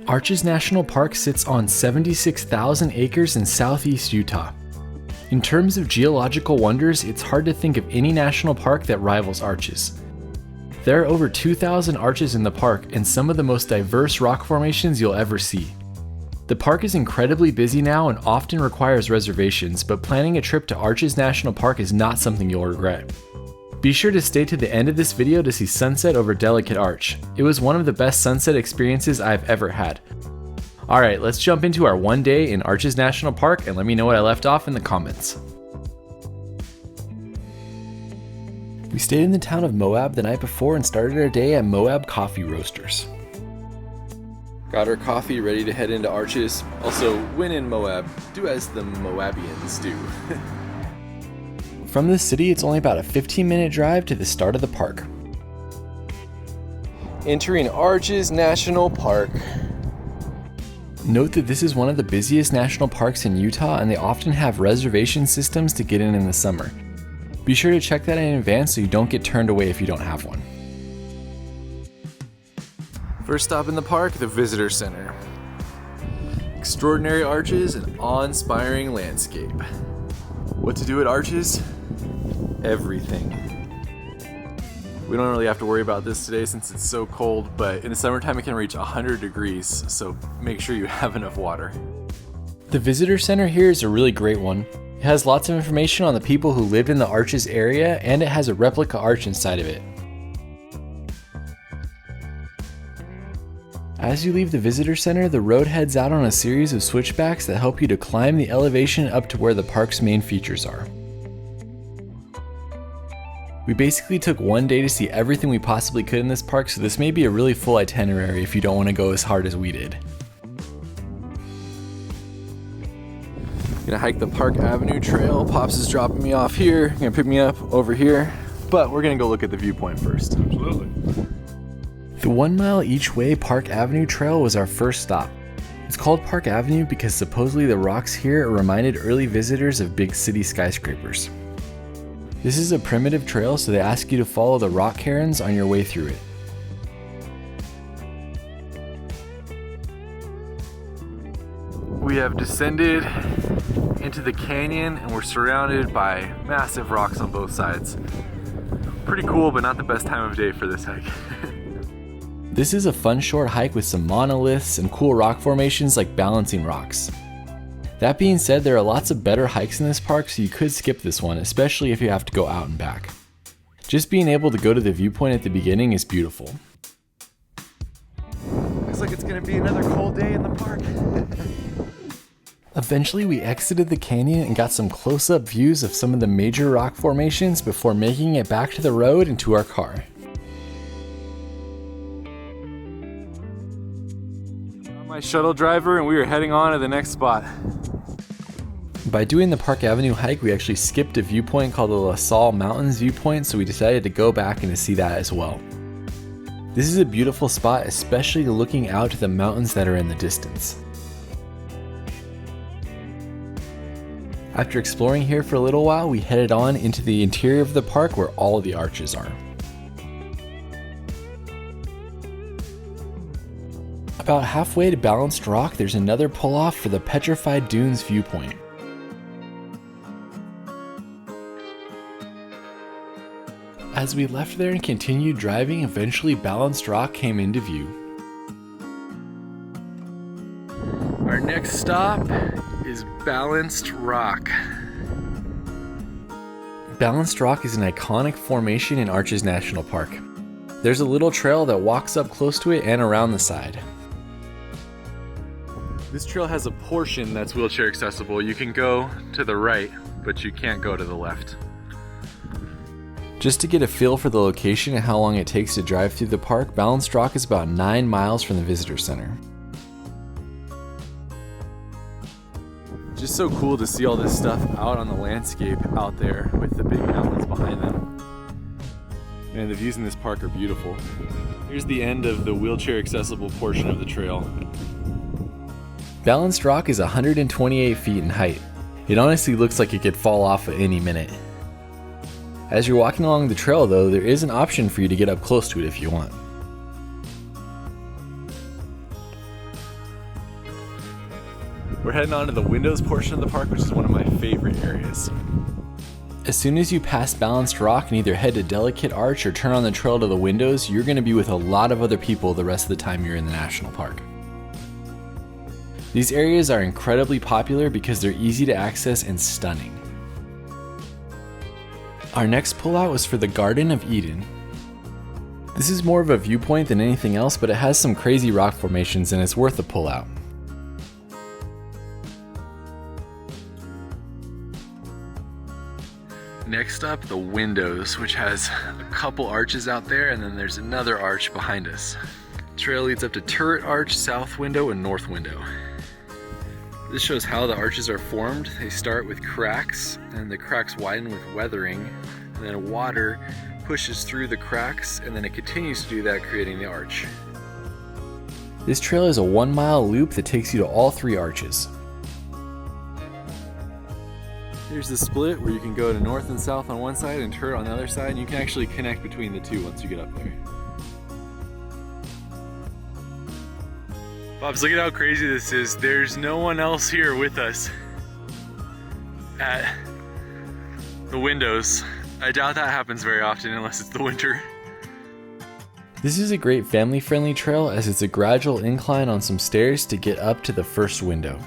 Arches National Park sits on 76,000 acres in southeast Utah. In terms of geological wonders, it's hard to think of any national park that rivals Arches. There are over 2,000 arches in the park and some of the most diverse rock formations you'll ever see. The park is incredibly busy now and often requires reservations, but planning a trip to Arches National Park is not something you'll regret. Be sure to stay to the end of this video to see sunset over Delicate Arch. It was one of the best sunset experiences I've ever had. Alright, let's jump into our one day in Arches National Park and let me know what I left off in the comments. We stayed in the town of Moab the night before and started our day at Moab Coffee Roasters. Got our coffee ready to head into Arches. Also, when in Moab, do as the Moabians do. From the city, it's only about a 15-minute drive to the start of the park. Entering Arches National Park. Note that this is one of the busiest national parks in Utah and they often have reservation systems to get in the summer. Be sure to check that in advance so you don't get turned away if you don't have one. First stop in the park, the Visitor Center. Extraordinary arches and awe-inspiring landscape. What to do at Arches? Everything. We don't really have to worry about this today since it's so cold, but in the summertime it can reach 100 degrees, so make sure you have enough water. The Visitor Center here is a really great one. It has lots of information on the people who lived in the Arches area, and it has a replica arch inside of it. As you leave the Visitor Center, the road heads out on a series of switchbacks that help you to climb the elevation up to where the park's main features are. We basically took one day to see everything we possibly could in this park, so this may be a really full itinerary if you don't want to go as hard as we did. Gonna hike the Park Avenue Trail. Pops is dropping me off here. Gonna pick me up over here, but we're gonna go look at the viewpoint first. Absolutely. The 1 mile each way Park Avenue Trail was our first stop. It's called Park Avenue because supposedly the rocks here reminded early visitors of big city skyscrapers. This is a primitive trail, so they ask you to follow the rock cairns on your way through it. We have descended into the canyon and we're surrounded by massive rocks on both sides. Pretty cool, but not the best time of day for this hike. This is a fun short hike with some monoliths and cool rock formations like balancing rocks. That being said, there are lots of better hikes in this park, so you could skip this one, especially if you have to go out and back. Just being able to go to the viewpoint at the beginning is beautiful. Looks like it's gonna be another cold day in the park. Eventually we exited the canyon and got some close-up views of some of the major rock formations before making it back to the road and to our car. My shuttle driver and we are heading on to the next spot. By doing the Park Avenue hike, we actually skipped a viewpoint called the La Salle Mountains viewpoint, so we decided to go back and to see that as well. This is a beautiful spot, especially looking out to the mountains that are in the distance. After exploring here for a little while, we headed on into the interior of the park where all the arches are. About halfway to Balanced Rock, there's another pull-off for the Petrified Dunes viewpoint. As we left there and continued driving, eventually Balanced Rock came into view. Our next stop is Balanced Rock. Balanced Rock is an iconic formation in Arches National Park. There's a little trail that walks up close to it and around the side. This trail has a portion that's wheelchair accessible. You can go to the right, but you can't go to the left. Just to get a feel for the location and how long it takes to drive through the park, Balanced Rock is about 9 miles from the visitor center. Just so cool to see all this stuff out on the landscape out there with the big mountains behind them. And the views in this park are beautiful. Here's the end of the wheelchair accessible portion of the trail. Balanced Rock is 128 feet in height. It honestly looks like it could fall off at any minute. As you're walking along the trail though, there is an option for you to get up close to it if you want. We're heading on to the windows portion of the park, which is one of my favorite areas. As soon as you pass Balanced Rock and either head to Delicate Arch or turn on the trail to the windows, you're going to be with a lot of other people the rest of the time you're in the national park. These areas are incredibly popular because they're easy to access and stunning. Our next pullout was for the Garden of Eden. This is more of a viewpoint than anything else, but it has some crazy rock formations and it's worth a pullout. Next up, the windows, which has a couple arches out there, and then there's another arch behind us. Trail leads up to Turret Arch, South Window, and North Window. This shows how the arches are formed. They start with cracks, and the cracks widen with weathering, and then water pushes through the cracks, and then it continues to do that, creating the arch. This trail is a 1-mile loop that takes you to all 3 arches. Here's the split where you can go to north and south on one side and Turret on the other side, and you can actually connect between the two once you get up there. Bobs, look at how crazy this is. There's no one else here with us at the windows. I doubt that happens very often unless it's the winter. This is a great family-friendly trail as it's a gradual incline on some stairs to get up to the first window.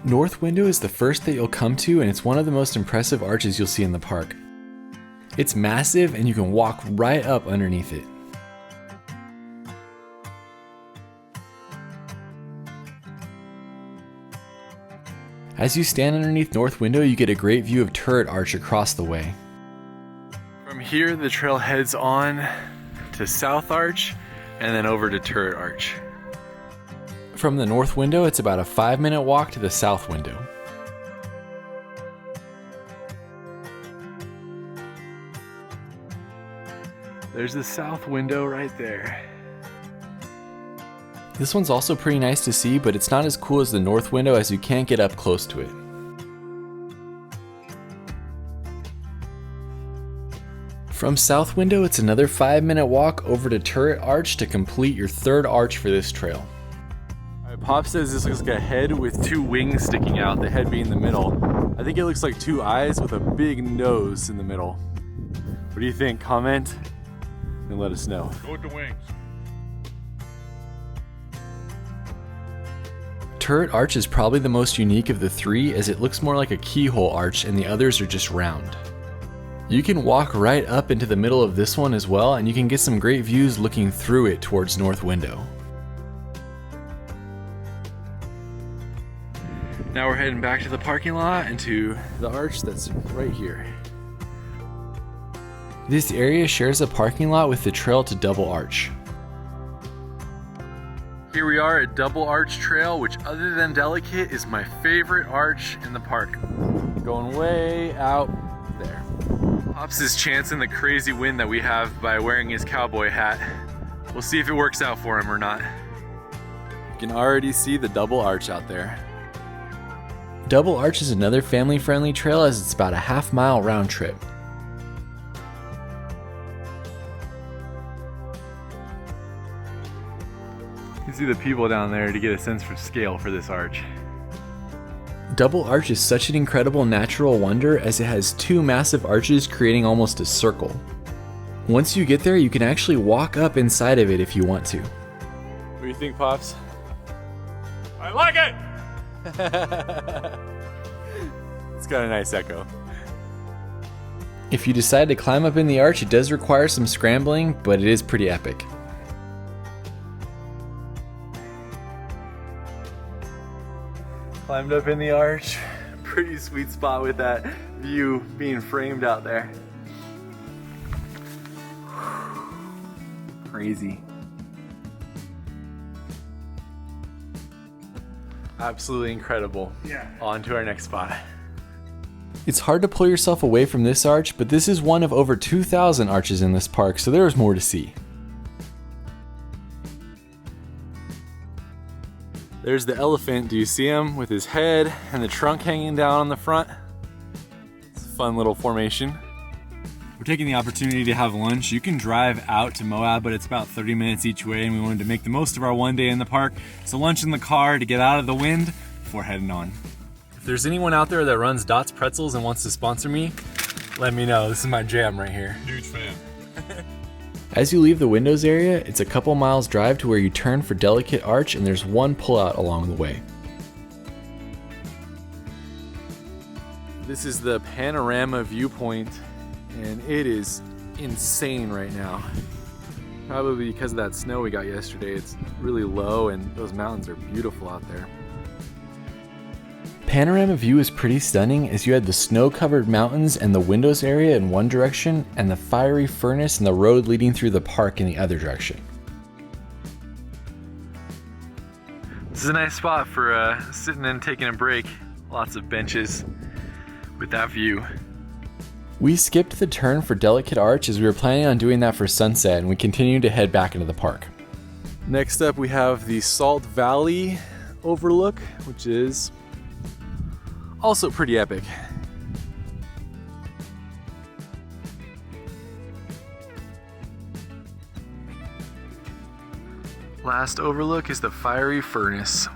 North Window is the first that you'll come to, and it's one of the most impressive arches you'll see in the park. It's massive and you can walk right up underneath it. As you stand underneath North Window, you get a great view of Turret Arch across the way. From here, the trail heads on to South Arch and then over to Turret Arch. From the North Window, it's about a 5-minute walk to the South Window. There's the South Window right there. This one's also pretty nice to see, but it's not as cool as the North Window as you can't get up close to it. From South Window, it's another 5-minute walk over to Turret Arch to complete your 3rd arch for this trail. Pop says this looks like a head with 2 wings sticking out, the head being the middle. I think it looks like 2 eyes with a big nose in the middle. What do you think? Comment and let us know. Go with the wings. Turret Arch is probably the most unique of the 3 as it looks more like a keyhole arch and the others are just round. You can walk right up into the middle of this one as well, and you can get some great views looking through it towards North Window. Now we're heading back to the parking lot and to the arch that's right here. This area shares a parking lot with the trail to Double Arch. Here we are at Double Arch Trail, which other than Delicate is my favorite arch in the park. Going way out there. Pops is chancing the crazy wind that we have by wearing his cowboy hat. We'll see if it works out for him or not. You can already see the Double Arch out there. Double Arch is another family-friendly trail as it's about a half-mile round trip. You can see the people down there to get a sense for scale for this arch. Double Arch is such an incredible natural wonder as it has 2 massive arches creating almost a circle. Once you get there, you can actually walk up inside of it if you want to. What do you think, Pops? I like it! It's got a nice echo. If you decide to climb up in the arch, it does require some scrambling, but it is pretty epic. Climbed up in the arch. Pretty sweet spot with that view being framed out there. Crazy. Absolutely incredible. Yeah. On to our next spot. It's hard to pull yourself away from this arch, but this is one of over 2,000 arches in this park, so there is more to see. There's the elephant. Do you see him with his head and the trunk hanging down on the front? It's a fun little formation. we're taking the opportunity to have lunch. You can drive out to Moab, but it's about 30 minutes each way, and we wanted to make the most of our one day in the park. So lunch in the car to get out of the wind before heading on. If there's anyone out there that runs Dots Pretzels and wants to sponsor me, let me know. This is my jam right here. Huge fan. As you leave the windows area, it's a couple miles drive to where you turn for Delicate Arch, and there's one pullout along the way. This is the Panorama Viewpoint, and it is insane right now. Probably because of that snow we got yesterday. It's really low and those mountains are beautiful out there. Panorama view is pretty stunning as you had the snow-covered mountains and the windows area in one direction and the fiery furnace and the road leading through the park in the other direction. This is a nice spot for sitting and taking a break. Lots of benches with that view. We skipped the turn for Delicate Arch as we were planning on doing that for sunset, and we continued to head back into the park. Next up we have the Salt Valley overlook, which is also pretty epic. Last overlook is the fiery furnace.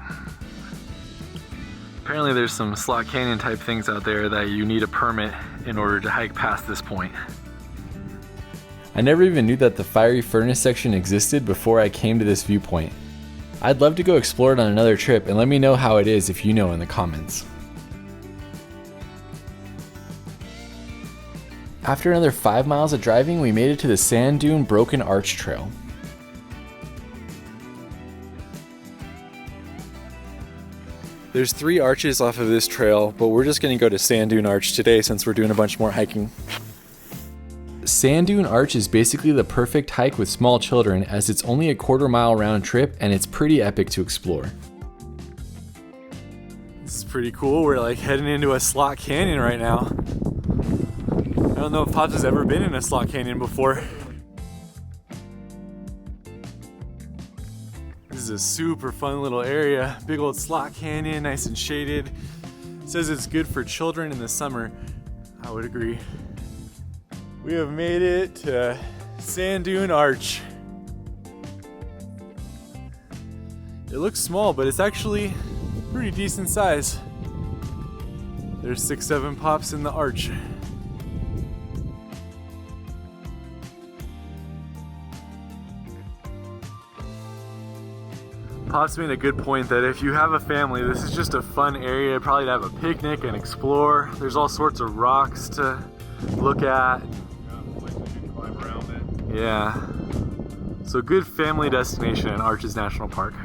Apparently there's some slot canyon type things out there that you need a permit in order to hike past this point. I never even knew that the fiery furnace section existed before I came to this viewpoint. I'd love to go explore it on another trip, and let me know how it is if you know in the comments. After another 5 miles of driving, we made it to the Sand Dune Broken Arch Trail. There's 3 arches off of this trail, but we're just going to go to Sand Dune Arch today since we're doing a bunch more hiking. Sand Dune Arch is basically the perfect hike with small children as it's only a quarter-mile round trip and it's pretty epic to explore. This is pretty cool. We're like heading into a slot canyon right now. I don't know if Pops has ever been in a slot canyon before. This is a super fun little area. Big old slot canyon, nice and shaded. It says it's good for children in the summer. I would agree. We have made it to Sand Dune Arch. It looks small, but it's actually pretty decent size. There's 6-7 Pops in the arch. Pops made a good point that if you have a family, this is just a fun area probably to have a picnic and explore. There's all sorts of rocks to look at. Yeah. So good family destination in Arches National Park.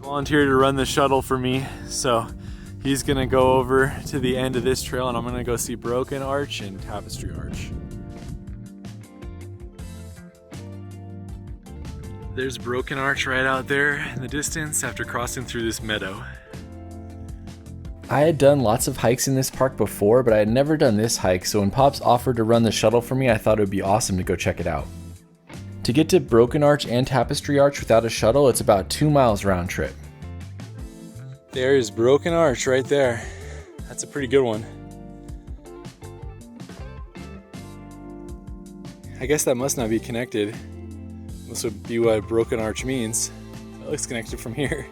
Volunteered to run the shuttle for me, so he's gonna go over to the end of this trail and I'm gonna go see Broken Arch and Tapestry Arch. There's Broken Arch right out there in the distance after crossing through this meadow. I had done lots of hikes in this park before, but I had never done this hike, so when Pops offered to run the shuttle for me, I thought it would be awesome to go check it out. To get to Broken Arch and Tapestry Arch without a shuttle, it's about 2 miles round trip. There's Broken Arch right there. That's a pretty good one. I guess that must not be connected. This would be what Broken Arch means. It looks connected from here.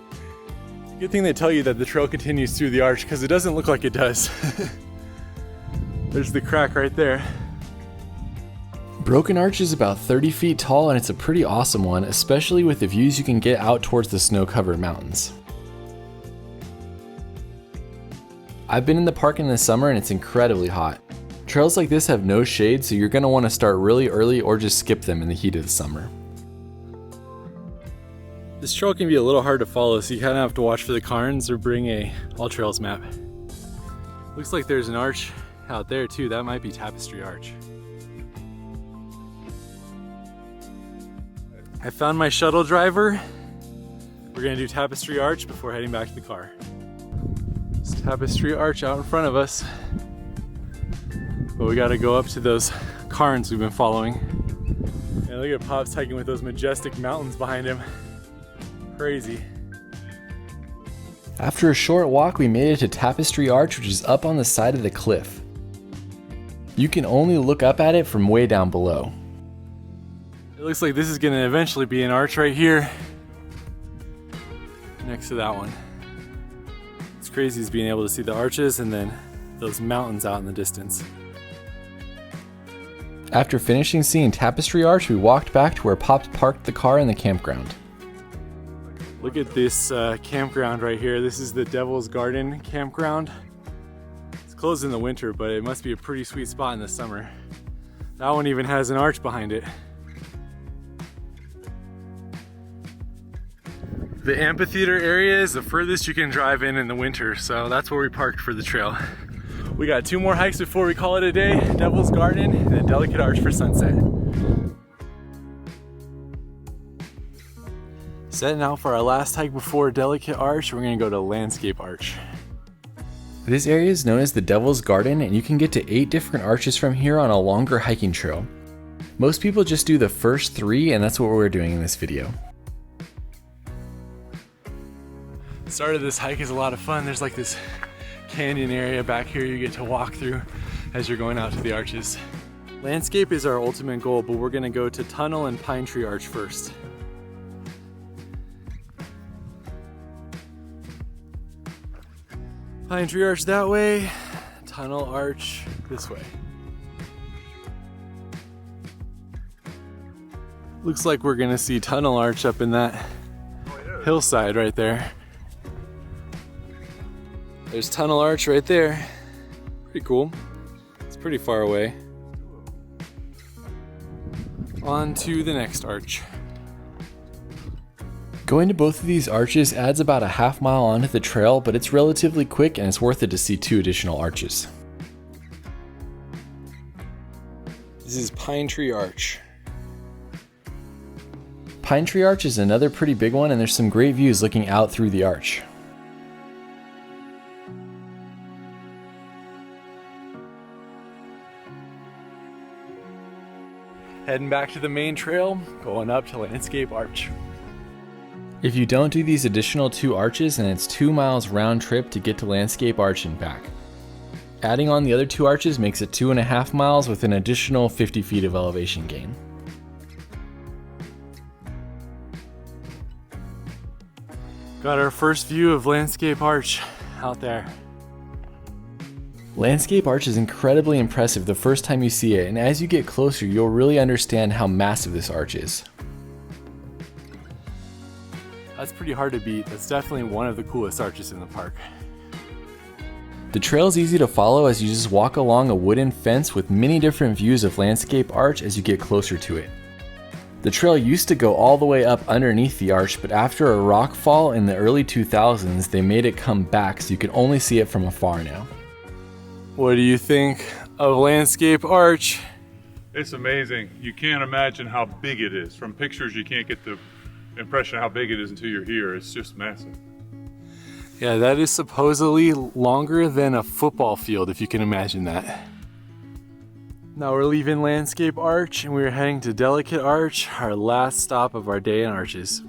Good thing they tell you that the trail continues through the arch because it doesn't look like it does. There's the crack right there. Broken Arch is about 30 feet tall and it's a pretty awesome one, especially with the views you can get out towards the snow-covered mountains. I've been in the park in the summer and it's incredibly hot. Trails like this have no shade, so you're going to want to start really early or just skip them in the heat of the summer. This trail can be a little hard to follow, so you kind of have to watch for the cairns or bring a all trails map. Looks like there's an arch out there too. That might be Tapestry Arch. I found my shuttle driver. We're gonna do Tapestry Arch before heading back to the car. It's Tapestry Arch out in front of us. But we gotta go up to those cairns we've been following. And look at Pops hiking with those majestic mountains behind him. Crazy. After a short walk, we made it to Tapestry Arch, which is up on the side of the cliff. You can only look up at it from way down below. It looks like this is going to eventually be an arch right here next to that one. It's crazy is being able to see the arches and then those mountains out in the distance. After finishing seeing Tapestry Arch, we walked back to where Pops parked the car in the campground. Look at this campground right here. This is the Devil's Garden campground. It's closed in the winter, but it must be a pretty sweet spot in the summer. That one even has an arch behind it. The amphitheater area is the furthest you can drive in the winter, so that's where we parked for the trail. We got 2 more hikes before we call it a day. Devil's Garden and then Delicate Arch for sunset. Setting out for our last hike before Delicate Arch, we're gonna go to Landscape Arch. This area is known as the Devil's Garden, and you can get to 8 different arches from here on a longer hiking trail. Most people just do the first 3, and that's what we're doing in this video. The start of this hike is a lot of fun. There's like this canyon area back here you get to walk through as you're going out to the arches. Landscape is our ultimate goal, but we're gonna go to Tunnel and Pine Tree Arch first. Pine Tree Arch that way, Tunnel Arch this way. Looks like we're gonna see Tunnel Arch up in that hillside right there. There's Tunnel Arch right there. Pretty cool. It's pretty far away. On to the next arch. Going to both of these arches adds about a half mile onto the trail, but it's relatively quick and it's worth it to see 2 additional arches. This is Pine Tree Arch. Pine Tree Arch is another pretty big one, and there's some great views looking out through the arch. Heading back to the main trail, going up to Landscape Arch. If you don't do these additional 2 arches, then it's 2 miles round trip to get to Landscape Arch and back. Adding on the other 2 arches makes it 2.5 miles with an additional 50 feet of elevation gain. Got our first view of Landscape Arch out there. Landscape Arch is incredibly impressive the first time you see it, and as you get closer, you'll really understand how massive this arch is. That's pretty hard to beat. That's definitely one of the coolest arches in the park. The trail is easy to follow as you just walk along a wooden fence with many different views of Landscape Arch as you get closer to it. The trail used to go all the way up underneath the arch, but after a rock fall in the early 2000s, they made it come back so you can only see it from afar now. What do you think of Landscape Arch? It's amazing. You can't imagine how big it is. From pictures, you can't get the impression of how big it is until you're here. It's just massive. Yeah, that is supposedly longer than a football field, if you can imagine that. Now we're leaving Landscape Arch and we're heading to Delicate Arch, our last stop of our day in arches.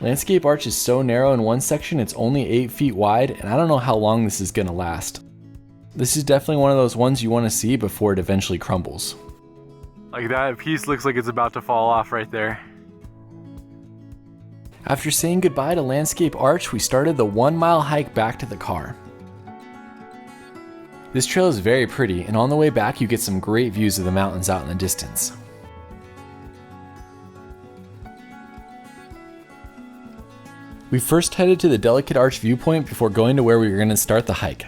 Landscape Arch is so narrow in one section it's only 8 feet wide, and I don't know how long this is gonna last. This is definitely one of those ones you want to see before it eventually crumbles. Like that piece looks like it's about to fall off right there. After saying goodbye to Landscape Arch, we started the 1 mile hike back to the car. This trail is very pretty, and on the way back you get some great views of the mountains out in the distance. We first headed to the Delicate Arch Viewpoint before going to where we were going to start the hike.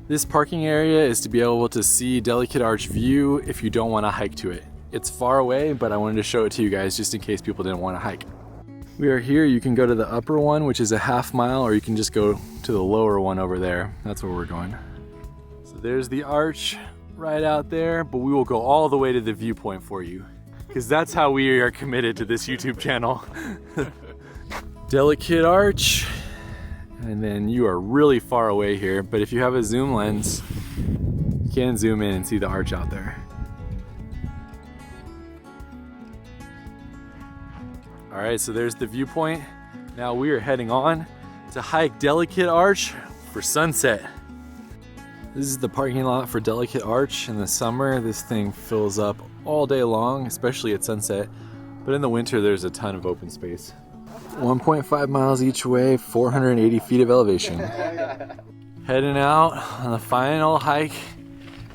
This parking area is to be able to see Delicate Arch view if you don't want to hike to it. It's far away, but I wanted to show it to you guys just in case people didn't want to hike. We are here. You can go to the upper one, which is a half mile, or you can just go to the lower one over there. That's where we're going. So there's the arch right out there, but we will go all the way to the viewpoint for you, because that's how we are committed to this YouTube channel. Delicate Arch, and then you are really far away here, but if you have a zoom lens, you can zoom in and see the arch out there. All right, so there's the viewpoint. Now we are heading on to hike Delicate Arch for sunset. This is the parking lot for Delicate Arch. In the summer, this thing fills up all day long, especially at sunset. But in the winter, there's a ton of open space. 1.5 miles each way, 480 feet of elevation. Heading out on the final hike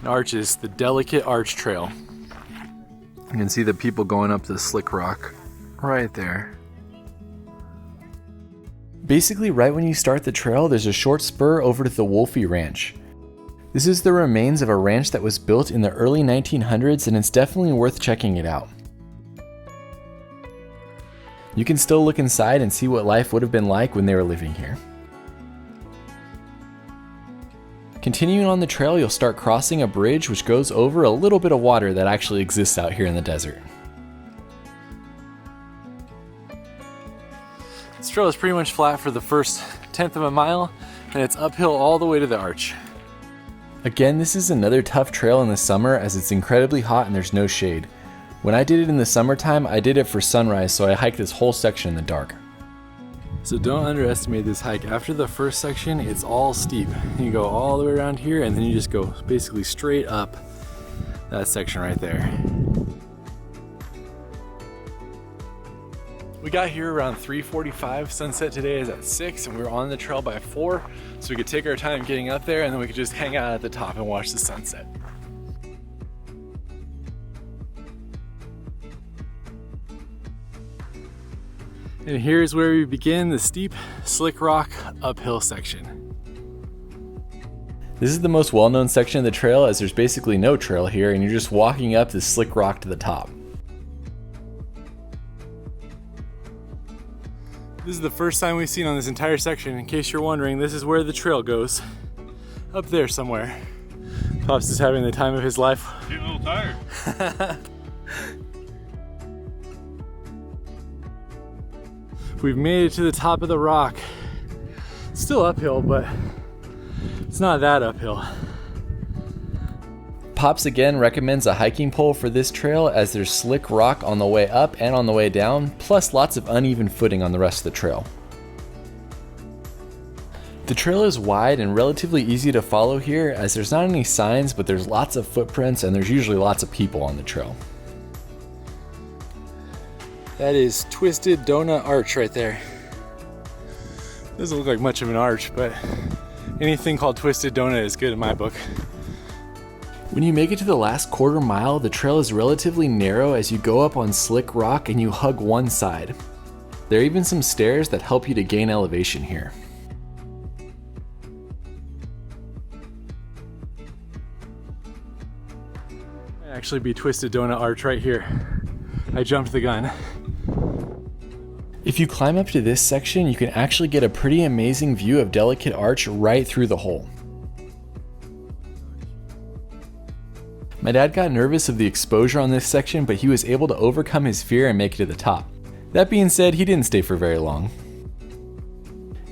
in Arches, the Delicate Arch Trail. You can see the people going up the slick rock right there. Basically, right when you start the trail, there's a short spur over to the Wolfie Ranch. This is the remains of a ranch that was built in the early 1900s, and it's definitely worth checking it out. You can still look inside and see what life would have been like when they were living here. Continuing on the trail, you'll start crossing a bridge which goes over a little bit of water that actually exists out here in the desert. This trail is pretty much flat for the first 1/10 of a mile, and it's uphill all the way to the arch. Again, this is another tough trail in the summer as it's incredibly hot and there's no shade. When I did it in the summertime, I did it for sunrise, so I hiked this whole section in the dark. So don't underestimate this hike. After the first section, it's all steep. You go all the way around here, and then you just go basically straight up that section right there. We got here around 3:45. Sunset today is at 6, and we were on the trail by 4, so we could take our time getting up there, and then we could just hang out at the top and watch the sunset. And here's where we begin the steep, slick rock uphill section. This is the most well-known section of the trail as there's basically no trail here and you're just walking up this slick rock to the top. This is the first time we've seen on this entire section. In case you're wondering, this is where the trail goes. Up there somewhere. Pops is having the time of his life. Getting a little tired. We've made it to the top of the rock. It's still uphill, but it's not that uphill. Pops again recommends a hiking pole for this trail as there's slick rock on the way up and on the way down, plus lots of uneven footing on the rest of the trail. The trail is wide and relatively easy to follow here as there's not any signs, but there's lots of footprints and there's usually lots of people on the trail. That is Twisted Donut Arch right there. Doesn't look like much of an arch, but anything called Twisted Donut is good in my book. When you make it to the last quarter mile, the trail is relatively narrow as you go up on slick rock and you hug one side. There are even some stairs that help you to gain elevation here. Might actually be Twisted Donut Arch right here. I jumped the gun. If you climb up to this section, you can actually get a pretty amazing view of Delicate Arch right through the hole. My dad got nervous of the exposure on this section, but he was able to overcome his fear and make it to the top. That being said, he didn't stay for very long.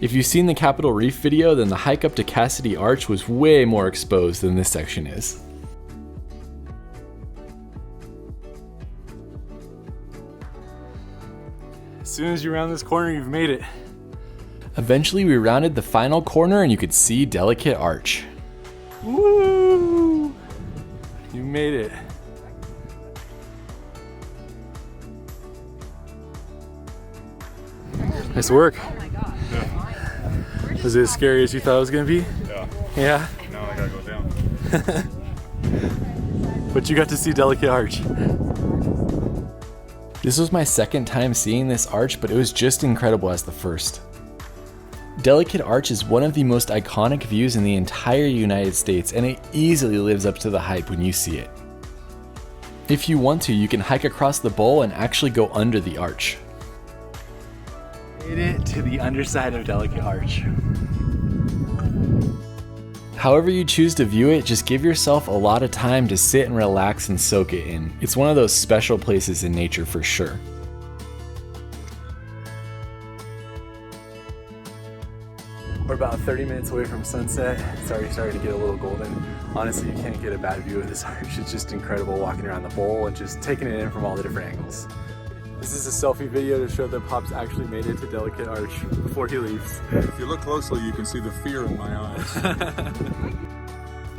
If you've seen the Capitol Reef video, then the hike up to Cassidy Arch was way more exposed than this section is. As soon as you round this corner, you've made it. Eventually, we rounded the final corner and you could see Delicate Arch. Woo! You made it. Nice work. Yeah. Was it as scary as you thought it was gonna be? Yeah. Yeah? Now I gotta go down. But you got to see Delicate Arch. This was my second time seeing this arch, but it was just incredible as the first. Delicate Arch is one of the most iconic views in the entire United States, and it easily lives up to the hype when you see it. If you want to, you can hike across the bowl and actually go under the arch. Made it to the underside of Delicate Arch. However you choose to view it, just give yourself a lot of time to sit and relax and soak it in. It's one of those special places in nature for sure. We're about 30 minutes away from sunset. It's already starting to get a little golden. Honestly, you can't get a bad view of this arch. It's just incredible walking around the bowl and just taking it in from all the different angles. This is a selfie video to show that Pops actually made it to Delicate Arch before he leaves. If you look closely, you can see the fear in my eyes.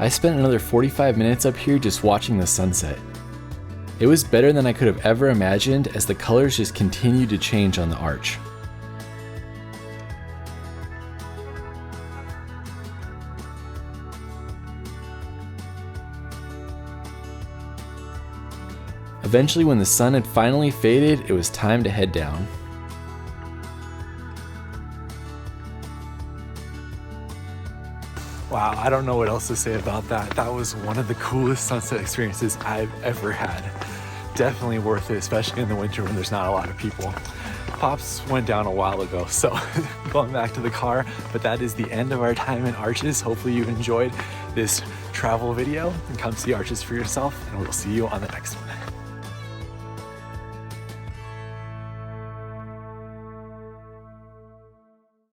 I spent another 45 minutes up here just watching the sunset. It was better than I could have ever imagined as the colors just continued to change on the arch. Eventually, when the sun had finally faded, it was time to head down. Wow, I don't know what else to say about that. That was one of the coolest sunset experiences I've ever had. Definitely worth it, especially in the winter when there's not a lot of people. Pops went down a while ago, so going back to the car, but that is the end of our time in Arches. Hopefully you enjoyed this travel video and come see Arches for yourself, and we'll see you on the next one.